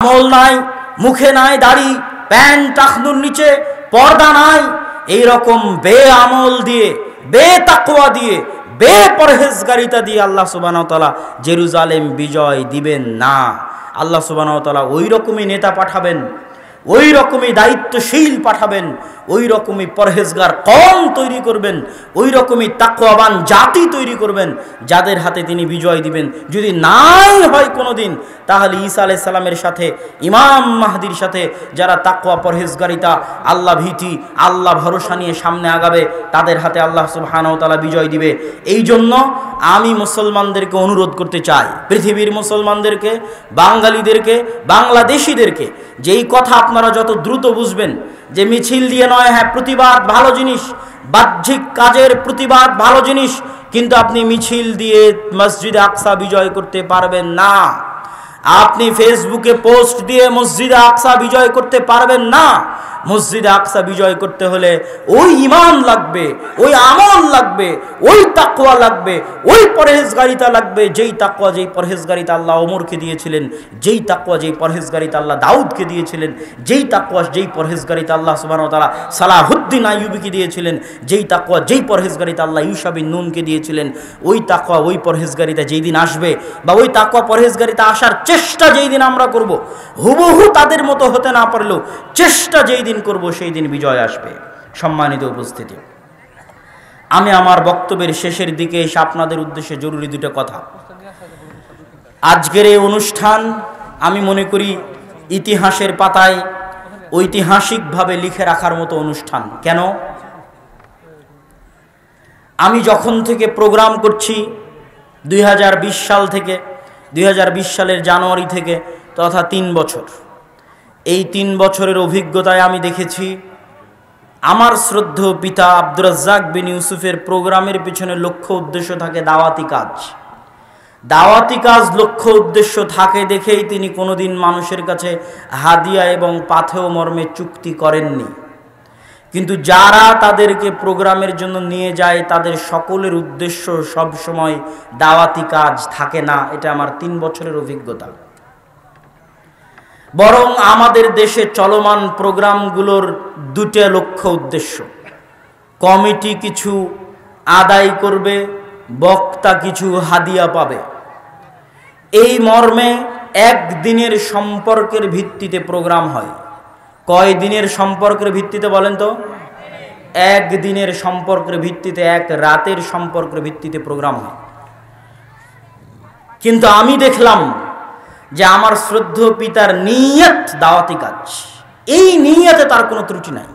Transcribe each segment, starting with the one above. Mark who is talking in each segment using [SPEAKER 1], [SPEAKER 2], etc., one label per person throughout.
[SPEAKER 1] আমল নাই, মুখে নাই দাড়ি, প্যান্ট টাকনুর নিচে পর্দা নাই, এইরকম বেআমল দিয়ে, বেতাকওয়া দিয়ে, বেপরহেজগারিতা দিয়ে আল্লাহ সুবহানাহু ওয়া তাআলা জেরুজালেম বিজয় দিবেন না। আল্লাহ সুবহানাহু ওয়া তাআলা ওই রকমই নেতা পাঠাবেন, ওই রকমই দায়িত্বশীল পাঠাবেন, ওই রকমই পরহেজগার কওম তৈরি করবেন, ওই রকমই তাকওয়াবান জাতি তৈরি করবেন, যাদের হাতে তিনি বিজয় দিবেন। যদি নাই হয় কোনোদিন, তাহলে ঈসা আলাইহিস সালামের সাথে, ইমাম মাহদির সাথে যারা তাকওয়া, পরহেজগারিতা, আল্লাহ ভীতি, আল্লাহ ভরসা নিয়ে সামনে আগাবে, তাদের হাতে আল্লাহ সুবহানাহু ওয়া তাআলা বিজয় দিবে। এই জন্য আমি মুসলমানদেরকে অনুরোধ করতে চাই, পৃথিবীর মুসলমানদেরকে, বাঙালিদেরকে, বাংলাদেশিদেরকে, যেই কথা আপনারা যত দ্রুত বুঝবেন যে মিছিল দিয়ে নয়, হ্যাঁ প্রতিবাদ ভালো জিনিস, বাহ্যিক কাজের প্রতিবাদ ভালো জিনিস, কিন্তু আপনি মিছিল দিয়ে মসজিদে আকসা বিজয় করতে পারবেন না। আপনি ফেসবুকে পোস্ট দিয়ে মসজিদে আকসা বিজয় করতে পারবেন না। মসজিদে আকসা বিজয় করতে হলে ওই ঈমান লাগবে, ওই আমল লাগবে, ওই তাকওয়া লাগবে, ওই পরহেজগারিতা লাগবে, যেই তাকওয়া, যেই পরহেজগারিতা আল্লাহ ওমরকে দিয়েছিলেন, যেই তাকওয়া, যেই পরহেজগারিতা আল্লাহ দাউদকে দিয়েছিলেন, যেই তাকওয়া, যেই পরহেজগারিতা আল্লাহ সুবহানাহু ওয়া তাআলা সালাহুদ্দিন আইয়ুবীকে দিয়েছিলেন, যেই তাকওয়া, যেই পরহেজগারিতা আল্লাহ ইউসা বিন নুনকে দিয়েছিলেন, ওই তাকওয়া, ওই পরহেজগারিতা যেই দিন আসবে, বা ওই তাকওয়া পরহেজগারিতা আসার চেষ্টা যেই দিন আমরা করব, হুবহু তাদের মতো হতে না পারলেও চেষ্টা যেই দিন করব, সেই দিন বিজয় আসবে। সম্মানিত উপস্থিতি, আমি আমার বক্তব্যের শেষের দিকে এসে আপনাদের উদ্দেশ্যে জরুরি দুটো কথা। আজকের এই অনুষ্ঠান আমি মনে করি ইতিহাসের পাতায় ঐতিহাসিকভাবে লিখে রাখার মতো অনুষ্ঠান। কেন? আমি যখন থেকে প্রোগ্রাম করছি 2020 সাল থেকে, 2020 সালের জানুয়ারি থেকে, তথা 3 বছর, এই 3 বছরের অভিজ্ঞতায় আমি দেখেছি আমার শ্রদ্ধেয় পিতা আব্দুর রাজ্জাক বিন ইউসুফের প্রোগ্রামের পিছনে লক্ষ্য উদ্দেশ্য থাকে দাওয়াতি কাজ। দাওয়াতি কাজ লক্ষ্য উদ্দেশ্য থাকে দেখেই তিনি কোনোদিন মানুষের কাছে হাদিয়া এবং পাথেয় মর্মে চুক্তি করেননি। কিন্তু যারা তাদেরকে প্রোগ্রামের জন্য নিয়ে যায়, তাদের সকলের উদ্দেশ্য সব সময় দাওয়াতি কাজ থাকে না। এটা আমার 3 বছরের অভিজ্ঞতা। বরং আমাদের দেশে চলমান প্রোগ্রামগুলোর দুটো লক্ষ্য উদ্দেশ্য। কমিটি কিছু আদায় করবে, বক্তা কিছু হাদিয়া পাবে, এই মর্মে একদিনের সম্পর্কের ভিত্তিতে প্রোগ্রাম হয়। কয় দিনের সম্পর্কের ভিত্তিতে বলেন তো? একদিনের সম্পর্কের ভিত্তিতে, এক রাতের সম্পর্কের ভিত্তিতে প্রোগ্রাম হয়। কিন্তু আমি দেখলাম যে আমার শ্রদ্ধেয় পিতার নিয়ত দাওয়াতি কাজ, এই নিয়তে তার কোনো ত্রুটি নাই।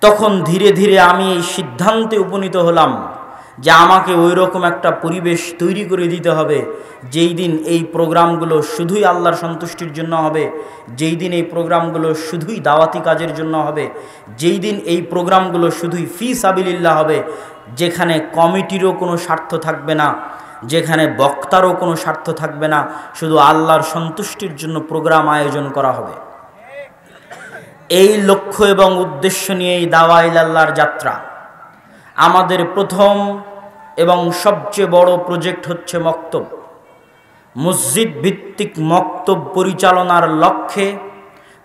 [SPEAKER 1] তখন ধীরে ধীরে আমি এই সিদ্ধান্তে উপনীত হলাম যে আমাকে ওই রকম একটা পরিবেশ তৈরি করে দিতে হবে, যেই দিন এই প্রোগ্রামগুলো শুধুই আল্লাহর সন্তুষ্টির জন্য হবে, যেই দিন এই প্রোগ্রামগুলো শুধুই দাওয়াতি কাজের জন্য হবে, যেই দিন এই প্রোগ্রামগুলো শুধুই ফি সাবিলিল্লাহ হবে, যেখানে কমিটিরও কোনো স্বার্থ থাকবে না, যেখানে বক্তারও কোনো স্বার্থ থাকবে না, শুধু আল্লাহর সন্তুষ্টির জন্য প্রোগ্রাম আয়োজন করা হবে। এই লক্ষ্য এবং উদ্দেশ্য নিয়ে এই দাওয়া ইলাল্লাহর যাত্রা। আমাদের প্রথম এবং সবচেয়ে বড় প্রজেক্ট হচ্ছে মক্তব। মসজিদ ভিত্তিক মক্তব পরিচালনার লক্ষ্যে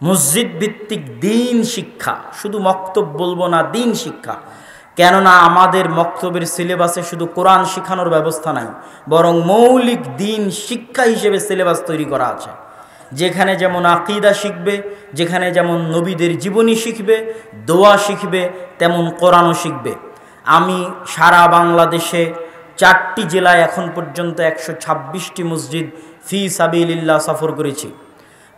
[SPEAKER 1] মসজিদ ভিত্তিক দ্বীন শিক্ষা, শুধু মক্তব বলবো না, দ্বীন শিক্ষা। কেননা আমাদের মক্তবের সিলেবাসে শুধু কোরআন শেখানোর ব্যবস্থা নাই, বরং মৌলিক দ্বীন শিক্ষা হিসেবে সিলেবাস তৈরি করা আছে, যেখানে যেমন আকীদা শিখবে, যেখানে যেমন নবীদের জীবনী শিখবে, দোয়া শিখবে, তেমন কোরআনও শিখবে। আমি সারা বাংলাদেশে 4টি জেলায় এখন পর্যন্ত 126টি মসজিদ ফি সাবিলিল্লাহ সফর করেছি,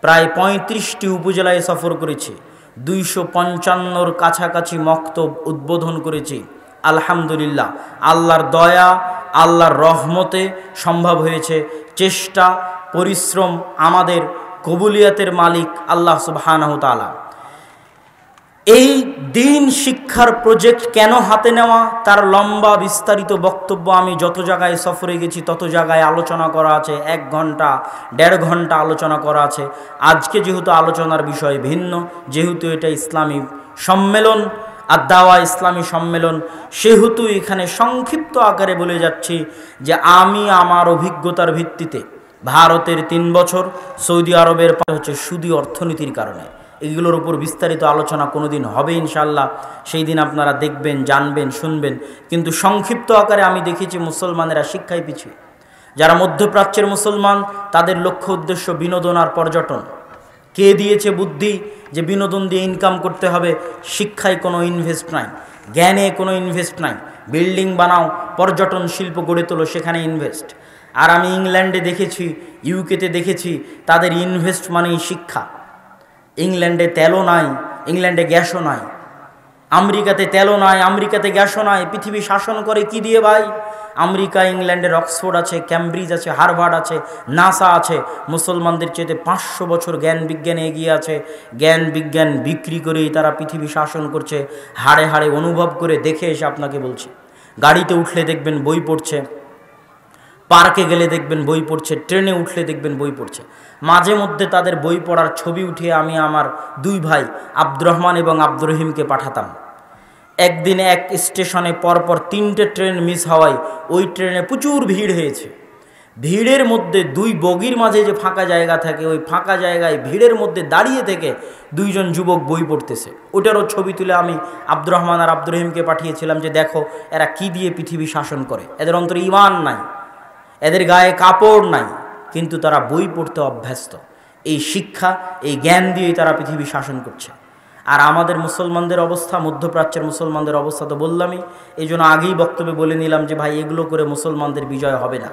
[SPEAKER 1] প্রায় 35টি উপজেলায় সফর করেছি, 255-র কাছাকাছি মক্তব উদ্বোধন করেছি। আলহামদুলিল্লাহ, আল্লাহর দয়া, আল্লাহর রহমতে সম্ভব হয়েছে। চেষ্টা, পরিশ্রম, আমাদের কবুলিয়াতের মালিক আল্লাহ সুবহানাহু তাআলা। এই দ্বীন শিক্ষার প্রজেক্ট কেন হাতে নেওয়া, তার লম্বা বিস্তারিত বক্তব্য আমি যত জায়গায় সফরে গেছি তত জায়গায় আলোচনা করা আছে। 1 ঘন্টা 1.5 ঘন্টা আলোচনা করা আছে। আজকে যেহেতু আলোচনার বিষয় ভিন্ন, যেহেতু এটা ইসলামী সম্মেলন, আদ-দাওয়া ইসলামী সম্মেলন, সেহেতু এখানে সংক্ষিপ্ত আকারে বলে যাচ্ছি যে আমি আমার অভিজ্ঞতার ভিত্তিতে ভারতের 3 বছর, সৌদি আরবের হচ্ছে সুদী অর্থনীতির কারণে। এগুলোর উপর বিস্তারিত আলোচনা কোনোদিন হবে ইনশাআল্লাহ, সেই দিন আপনারা দেখবেন, জানবেন, শুনবেন। কিন্তু সংক্ষিপ্ত আকারে আমি দেখেছি মুসলমানেরা শিক্ষায় পিছিয়ে। যারা মধ্যপ্রাচ্যের মুসলমান, তাদের লক্ষ্য উদ্দেশ্য বিনোদন আর পর্যটন। কে দিয়েছে বুদ্ধি যে বিনোদন দিয়ে ইনকাম করতে হবে? শিক্ষায় কোনো ইনভেস্ট নাই, জ্ঞানে কোনো ইনভেস্ট নাই। বিল্ডিং বানাও, পর্যটন শিল্প গড়ে তোলো, সেখানে ইনভেস্ট। আর আমি ইংল্যান্ডে দেখেছি, ইউকেতে দেখেছি, তাদের ইনভেস্ট মানেই শিক্ষা। ইংল্যান্ডে তেলও নাই, ইংল্যান্ডে গ্যাসও নাই। আমেরিকাতে তেলও নাই, আমেরিকাতে গ্যাসও নাই। পৃথিবী শাসন করে কি দিয়ে ভাই? আমেরিকা, ইংল্যান্ডের অক্সফোর্ড আছে, ক্যামব্রিজ আছে, হার্ভার্ড আছে, নাসা আছে। মুসলমানদের চেয়ে 500 বছর জ্ঞান বিজ্ঞানে এগিয়ে আছে। জ্ঞান বিজ্ঞান বিক্রি করেই তারা পৃথিবী শাসন করছে। হাড়ে হাড়ে অনুভব করে দেখে এসে আপনাকে বলছি। গাড়িতে উঠলে দেখবেন বই পড়ছে, পার্কে গেলে দেখবেন বই পড়ছে, ট্রেনে উঠলে দেখবেন বই পড়ছে। মাঝে মধ্যে তাদের বই পড়ার ছবি উঠিয়ে আমি আমার 2 ভাই আব্দুর রহমান এবং আব্দুর রহিমকে পাঠাতাম। একদিন এক স্টেশনে পরপর 3টে ট্রেন মিস হওয়ায় ওই ট্রেনে প্রচুর ভিড় হয়েছে। ভিড়ের মধ্যে 2 বগির মাঝে যে ফাঁকা জায়গা থাকে, ওই ফাঁকা জায়গায় ভিড়ের মধ্যে দাঁড়িয়ে থেকে 2 জন যুবক বই পড়তেছে। ওটারও ছবি তুলে আমি আব্দুর রহমান আর আব্দুর রহিমকে পাঠিয়েছিলাম যে দেখো এরা কি দিয়ে পৃথিবী শাসন করে। এদের অন্তরে ঈমান নাই, এদের গায়ে কাপড় নাই, কিন্তু তারা বই পড়তে অভ্যস্ত। এই শিক্ষা, এই জ্ঞান দিয়েই তারা পৃথিবী শাসন করছে। আর আমাদের মুসলমানদের অবস্থা, মধ্যপ্রাচ্যের মুসলমানদের অবস্থা তো বললামই। এই জন্য আগেই বক্তব্যে বলে নিলাম যে ভাই এগুলো করে মুসলমানদের বিজয় হবে না।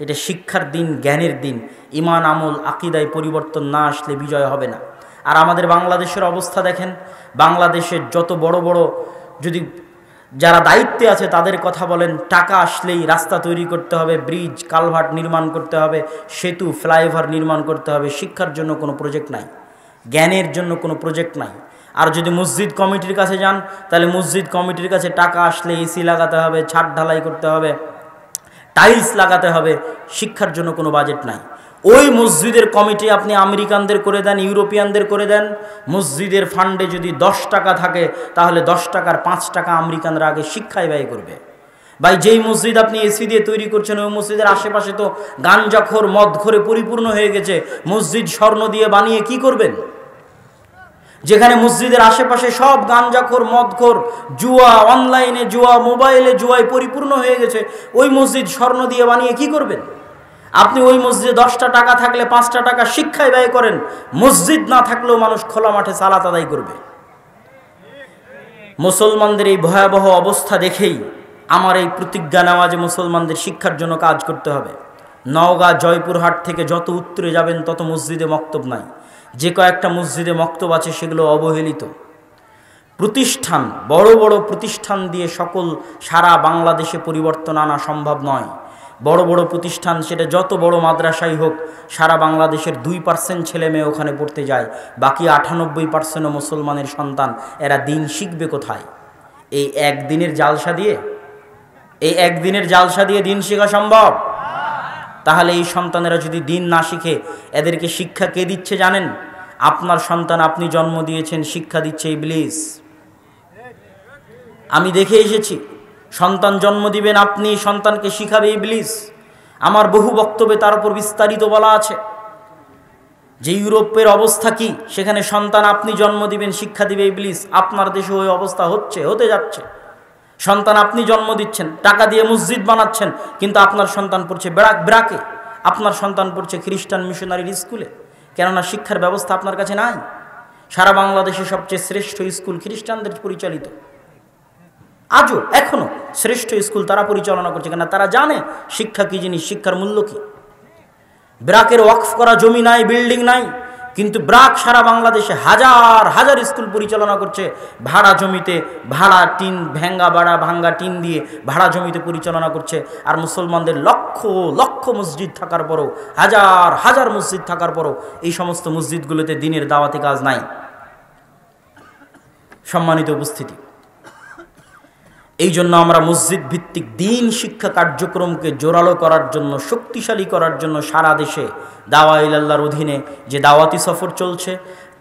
[SPEAKER 1] এটা শিক্ষার দিন, জ্ঞানের দিন। ঈমান, আমল, আকীদায় পরিবর্তন না আসলে বিজয় হবে না। আর আমাদের বাংলাদেশের অবস্থা দেখেন, বাংলাদেশের যত বড় বড়, যদি যারা দায়িত্বে আছে তাদের কথা বলেন, টাকা আসলেই রাস্তা তৈরি করতে হবে, ব্রিজ কালভার্ট নির্মাণ করতে হবে, সেতু ফ্লাইওভার নির্মাণ করতে হবে। শিক্ষার জন্য কোনো প্রজেক্ট নাই, জ্ঞানের জন্য কোনো প্রজেক্ট নাই। আর যদি মসজিদ কমিটির কাছে যান, তাহলে মসজিদ কমিটির কাছে টাকা আসলে এসি লাগাতে হবে, ছাদ ঢালাই করতে হবে, টাইলস লাগাতে হবে। শিক্ষার জন্য কোনো বাজেট নাই। ওই মসজিদের কমিটি আপনি আমেরিকানদের করে দেন, ইউরোপিয়ানদের করে দেন, মসজিদের ফান্ডে যদি 10 টাকা থাকে, তাহলে 10 টাকার 5 টাকা আমেরিকানরা আগে শিক্ষায় ব্যয় করবে। ভাই যেই মসজিদ আপনি এসি দিয়ে তৈরি করছেন, ওই মসজিদের আশেপাশে তো গাঞ্জাখোর, মদখোরে পরিপূর্ণ হয়ে গেছে। মসজিদ স্বর্ণ দিয়ে বানিয়ে কি করবেন? যেখানে মসজিদের আশেপাশে সব গাঞ্জাখোর, মদখোর, জুয়া, অনলাইনে জুয়া, মোবাইলে জুয়ায় পরিপূর্ণ হয়ে গেছে, ওই মসজিদ স্বর্ণ দিয়ে বানিয়ে কি করবেন? আপনি ওই মসজিদে 10টা টাকা থাকলে 5টা টাকা শিক্ষায় ব্যয় করেন। মসজিদ না থাকলেও মানুষ খোলা মাঠে সালাত আদায় করবে। মুসলমানদের এই ভয়াবহ অবস্থা দেখেই আমার এই প্রতিজ্ঞা নেওয়া যে মুসলমানদের শিক্ষার জন্য কাজ করতে হবে। নওগাঁ, জয়পুরহাট থেকে যত উত্তরে যাবেন তত মসজিদে মক্তব নাই। যে কয়েকটা মসজিদে মক্তব আছে সেগুলো অবহেলিত প্রতিষ্ঠান। বড় বড় প্রতিষ্ঠান দিয়ে সারা বাংলাদেশে পরিবর্তন আনা সম্ভব নয়। বড় বড় প্রতিষ্ঠান, সেটা যত বড় মাদ্রাসাই হোক, সারা বাংলাদেশের 2% ছেলে মেয়ে ওখানে পড়তে যায়, বাকি 98% মুসলমানের সন্তান। এরা দিন শিখবে কোথায়? এই একদিনের জালসা দিয়ে দিন শেখা সম্ভব? তাহলে এই সন্তানেরা যদি দিন না শিখে, এদেরকে শিক্ষা কে দিচ্ছে জানেন? আপনার সন্তান আপনি জন্ম দিয়েছেন, শিক্ষা দিচ্ছে ইবলিস। আমি দেখে এসেছি, সন্তান জন্ম দিবেন আপনি, সন্তানকে শিখাবে ইবলিস। আমার বহু বক্তব্যে তার উপর বিস্তারিত বলা আছে যে ইউরোপের অবস্থা কি। সেখানে সন্তান আপনি জন্ম দিবেন, শিক্ষা দিবে ইবলিস। আপনার দেশে ওই অবস্থা হতে যাচ্ছে। সন্তান আপনি জন্ম দিচ্ছেন, টাকা দিয়ে মসজিদ বানাচ্ছেন, কিন্তু আপনার সন্তান পড়ছে ব্রাকে, আপনার সন্তান পড়ছে খ্রিস্টান মিশনারির স্কুলে। কেননা শিক্ষার ব্যবস্থা আপনার কাছে নাই। সারা বাংলাদেশে সবচেয়ে শ্রেষ্ঠ স্কুল খ্রিস্টানদের পরিচালিত। আজও এখনো শ্রেষ্ঠ স্কুল তারা পরিচালনা করছে, কেন? তারা জানে শিক্ষা কি জিনিস, শিক্ষার মূল্য কি। ব্রাকের ওয়াকফ করা জমি নাই, বিল্ডিং নাই, কিন্তু ব্রাক সারা বাংলাদেশে হাজার হাজার স্কুল পরিচালনা করছে ভাড়া জমিতে, ভাঙ্গা টিন দিয়ে ভাড়া জমিতে পরিচালনা করছে। আর মুসলমানদের লক্ষ লক্ষ মসজিদ থাকার পরও, হাজার হাজার মসজিদ থাকার পরও এই সমস্ত মসজিদগুলোতে দিনের দাওয়াতি কাজ নাই। সম্মানিত উপস্থিতি, এই জন্য আমরা মসজিদ ভিত্তিক দিন শিক্ষা কার্যক্রমকে জোরালো করার জন্য, শক্তিশালী করার জন্য সারা দেশে দাওয়া ইলাল্লাহর অধীনে যে দাওয়াতি সফর চলছে,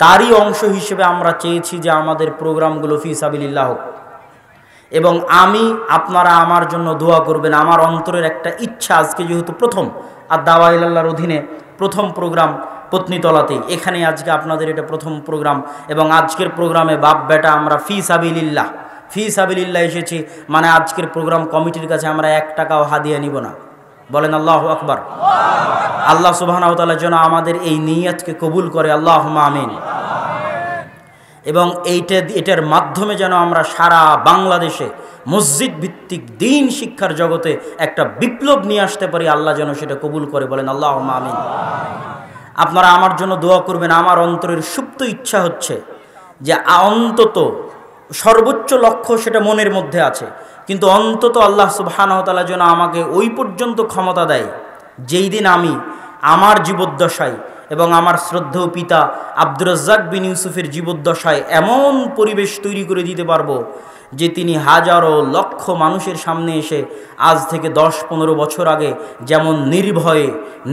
[SPEAKER 1] তারই অংশ হিসেবে আমরা চেয়েছি যে আমাদের প্রোগ্রামগুলো ফি সাবিলিল্লাহ হোক। এবং আমি আপনারা আমার জন্য দোয়া করবেন। আমার অন্তরের একটা ইচ্ছা, আজকে যেহেতু প্রথম আর দাওয়া ইলাল্লাহর অধীনে প্রথম প্রোগ্রাম পত্নীতলাতেই, এখানে আজকে আপনাদের এটা প্রথম প্রোগ্রাম, এবং আজকের প্রোগ্রামে বাপ বেটা আমরা ফি সাবিলিল্লাহ এসেছি, মানে আজকের প্রোগ্রাম কমিটির কাছে আমরা 1 টাকাও হাদিয়া নিব না। বলেন আল্লাহু আকবার। আল্লাহ সুবহানাহু ওয়া তাআলা যেন আমাদের এই নিয়তকে কবুল করে, আল্লাহুম্মা আমিন। এবং এটার মাধ্যমে যেন আমরা সারা বাংলাদেশে মসজিদ ভিত্তিক দ্বীন শিক্ষার জগতে একটা বিপ্লব নিয়ে আসতে পারি, আল্লাহ যেন সেটা কবুল করে। বলেন আল্লাহুম্মা আমিন। আপনারা আমার জন্য দোয়া করবেন। আমার অন্তরের সুপ্ত ইচ্ছা হচ্ছে যে অন্তত সর্বোচ্চ লক্ষ্য সেটা মনের মধ্যে আছে, কিন্তু অন্তত আল্লাহ সুবহানাহু ওয়া তাআলা যেন আমাকে ওই পর্যন্ত ক্ষমতা দেয় যেই দিন আমি আমার জীবদ্দশায় এবং আমার শ্রদ্ধেয় পিতা আব্দুর রাজ্জাক বিন ইউসুফের জীবদ্দশায় এমন পরিবেশ তৈরি করে দিতে পারবো যে তিনি হাজারো লক্ষ মানুষের সামনে এসে আজ থেকে 10-15 বছর আগে যেমন নির্ভয়ে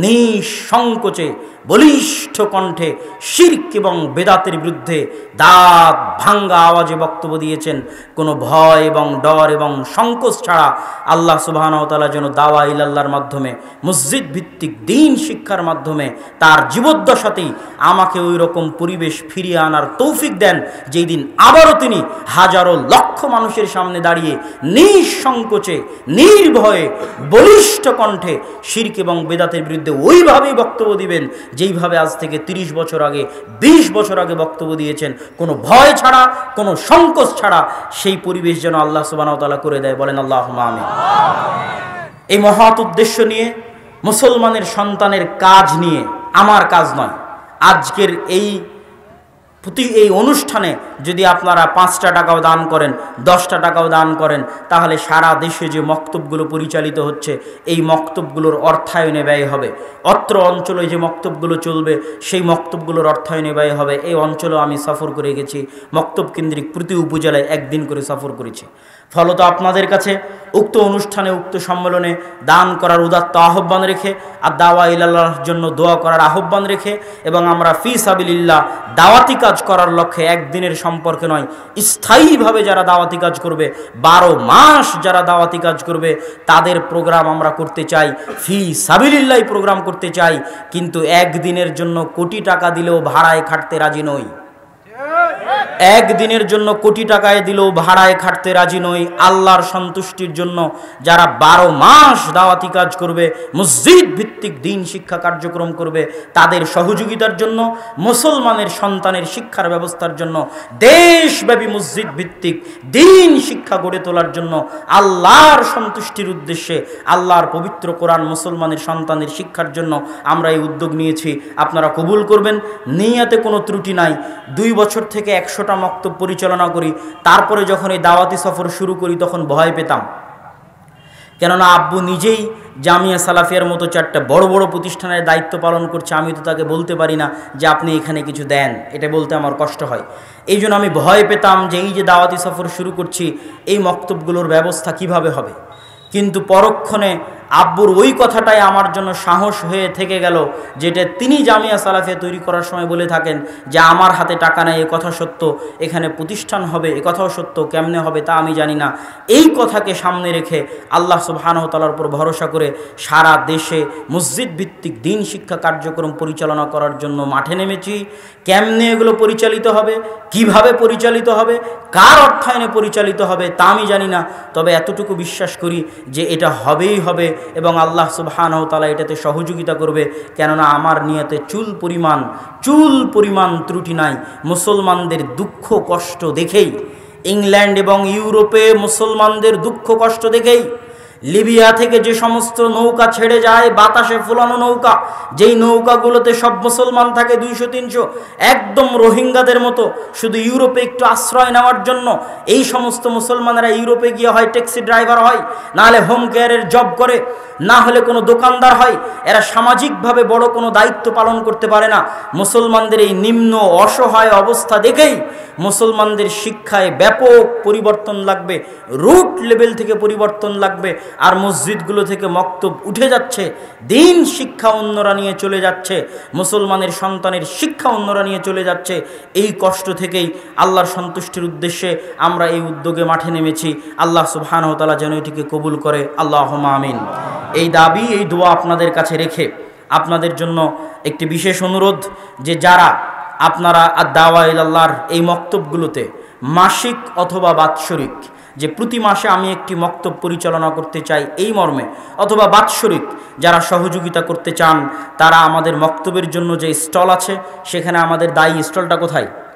[SPEAKER 1] নিঃসংকোচে বলিষ্ঠ কণ্ঠে শিরক এবং বেদাতের বিরুদ্ধে দাঁত ভাঙ্গা আওয়াজে বক্তব্য দিয়েছেন, কোনো ভয় এবং ডর এবং সংকোচ ছাড়া, আল্লাহ সুবহানাহু ওয়া তাআলা যেন দাওয়া ইলাল্লাহর মাধ্যমে মসজিদ ভিত্তিক দ্বীন শিক্ষার মাধ্যমে তার জীবদ্দশাতেই আমাকে ওই রকম পরিবেশ ফিরিয়ে আনার তৌফিক দেন, যেই দিন আবারও তিনি হাজারো লক্ষ মানুষের সামনে দাঁড়িয়ে নিঃসংকোচে নির্ভয়ে বলিষ্ঠ কণ্ঠে শিরক এবং বেদাতের বিরুদ্ধে ওইভাবেই বক্তব্য দিবেন যেইভাবে আজ থেকে 30 বছর আগে 20 বছর আগে বক্তব্য দিয়েছেন, কোনো ভয় ছাড়া কোনো সংকোচ ছাড়া। সেই পরিবেশ যেন আল্লাহ সুবহানাহু ওয়া তাআলা করে দেয়। বলেন আল্লাহুম্মা আমিন। এই মহৎ উদ্দেশ্য নিয়ে, মুসলমানের সন্তানের কাজ নিয়ে, আমার কাজ নয়, আজকের এই অনুষ্ঠানে যদি আপনারা 5টা টাকাও দান করেন, 10টা টাকাও দান করেন, তাহলে সারা দেশে যে মক্তবগুলো পরিচালিত হচ্ছে এই মক্তবগুলোর অর্থায়নে ব্যয় হবে। অত্র অঞ্চলে যে মক্তবগুলো চলবে সেই মক্তবগুলোর অর্থায়নে ব্যয় হবে। এই অঞ্চলেও আমি সফর করে গেছি, মক্তব কেন্দ্রিক প্রতি উপজেলায় 1 দিন করে সফর করেছি। ফলত আপনাদের কাছে উক্ত অনুষ্ঠানে, উক্ত সম্মেলনে দান করার উদাত্ত আহ্বান রেখে আর দাওয়া ইলাল্লাহর জন্য দোয়া করার আহ্বান রেখে, এবং আমরা ফি সাবিলিল্লাহ দাওয়াতি কাজ করার লক্ষ্যে একদিনের সম্পর্কে নয়, স্থায়ীভাবে যারা দাওয়াতি কাজ করবে, 12 মাস যারা দাওয়াতি কাজ করবে, তাদের প্রোগ্রাম আমরা করতে চাই, ফি সাবিলিল্লাহ প্রোগ্রাম করতে চাই। কিন্তু একদিনের জন্য কোটি টাকা দিলেও ভাড়ায় খাটতে রাজি নই। একদিনের জন্য কোটি টাকায় দিলেও ভাড়ায় খাটতে রাজি নই। আল্লাহর সন্তুষ্টির জন্য যারা 12 মাস দাওয়াতি কাজ করবে, মসজিদ ভিত্তিক দ্বীন শিক্ষা কার্যক্রম করবে, তাদের সহযোগিতার জন্য, মুসলমানের সন্তানের শিক্ষার ব্যবস্থার জন্য, দেশব্যাপী মসজিদ ভিত্তিক দ্বীন শিক্ষা গড়ে তোলার জন্য, আল্লাহর সন্তুষ্টির উদ্দেশ্যে, আল্লাহর পবিত্র কোরআন মুসলমানের সন্তানের শিক্ষার জন্য আমরা এই উদ্যোগ নিয়েছি। আপনারা কবুল করবেন। নিয়াতে কোনো ত্রুটি নাই। 2 বছর থেকে 100টা মক্তব পরিচালনা করি। তারপরে যখন এই দাওয়াতি সফর শুরু করি তখন ভয় পেতাম, কেননা আব্বু নিজেই জামিয়া সালাফিয়ার মতো 4টা বড় বড় প্রতিষ্ঠানের দায়িত্ব পালন করছে। আমি তো তাকে বলতে পারি না যে আপনি এখানে কিছু দেন, এটা বলতে আমার কষ্ট হয়। এই জন্য আমি ভয় পেতাম যে এই যে দাওয়াতি সফর শুরু করছি, এই মক্তবগুলোর ব্যবস্থা কিভাবে হবে। কিন্তু পরক্ষণে আব্বুর ওই কথাটাই আমার জন্য সাহস হয়ে থেকে গেল, যেটা তিনি জামিয়া সালাফিয়া তৈরি করার সময় বলে থাকেন যে আমার হাতে টাকা নেই, এ কথা সত্য, এখানে প্রতিষ্ঠান হবে এ কথাও সত্য, কেমনে হবে তা আমি জানি না। এই কথাকে সামনে রেখে আল্লাহ সুবহানাহু ওয়া তাআলার উপর ভরসা করে সারা দেশে মসজিদ ভিত্তিক দ্বীন শিক্ষা কার্যক্রম পরিচালনা করার জন্য মাঠে নেমেছি। কেমনে এগুলো পরিচালিত হবে, কিভাবে পরিচালিত হবে, কার অর্থায়নে পরিচালিত হবে তা আমি জানি না, তবে এতটুকু বিশ্বাস করি যে এটা হবেই হবে এবং আল্লাহ সুবহানাহু ওয়া তাআলা এটাতে সহযোগিতা করবে। কেননা আমার নিয়তে চুল পরিমাণ ত্রুটি নাই। মুসলমানদের দুঃখ কষ্ট দেখেই, ইংল্যান্ড এবং ইউরোপে মুসলমানদের দুঃখ কষ্ট দেখেই, লিবিয়া থেকে যে সমস্ত নৌকা ছেড়ে যায়, বাতাসে ফুলানো নৌকা, যেই নৌকাগুলোতে সব মুসলমান থাকে 200-300, একদম রোহিঙ্গাদের মতো, শুধু ইউরোপে একটু আশ্রয় নেওয়ার জন্য এই সমস্ত মুসলমানেরা ইউরোপে গিয়ে হয় ট্যাক্সি ড্রাইভার হয়, নাহলে হোম কেয়ারের জব করে, না হলে কোনো দোকানদার হয়। এরা সামাজিকভাবে বড় কোনো দায়িত্ব পালন করতে পারে না। মুসলমানদের এই নিম্ন অসহায় অবস্থা দেখেই মুসলমানদের শিক্ষায় ব্যাপক পরিবর্তন লাগবে, রুট লেভেল থেকে পরিবর্তন লাগবে। আর মসজিদগুলো থেকে মক্তব উঠে যাচ্ছে, দিন শিক্ষা অন্যরা নিয়ে চলে যাচ্ছে, মুসলমানের সন্তানের শিক্ষা অন্যরা নিয়ে চলে যাচ্ছে। এই কষ্ট থেকেই আল্লাহর সন্তুষ্টির উদ্দেশ্যে আমরা এই উদ্যোগে মাঠে নেমেছি। আল্লাহ সুবহানাহু ওয়া তাআলা যেন এটিকে কবুল করে, আল্লাহুম্মা আমিন। এই দাবি, এই দোয়া আপনাদের কাছে রেখে আপনাদের জন্য একটি বিশেষ অনুরোধ, যে যারা আপনারা আদ-দাওয়া ইলাল্লাহর এই মক্তবগুলোতে মাসিক অথবা বাৎসরিক, যে প্রতি মাসে আমি একটি মক্তব পরিচালনা করতে চাই এই মর্মে, অথবা বাৎসরিক যারা সহযোগিতা করতে চান, তারা আমাদের মক্তবের জন্য যে স্টল আছে সেখানে আমাদের দায়ী স্টলটা কোথায়?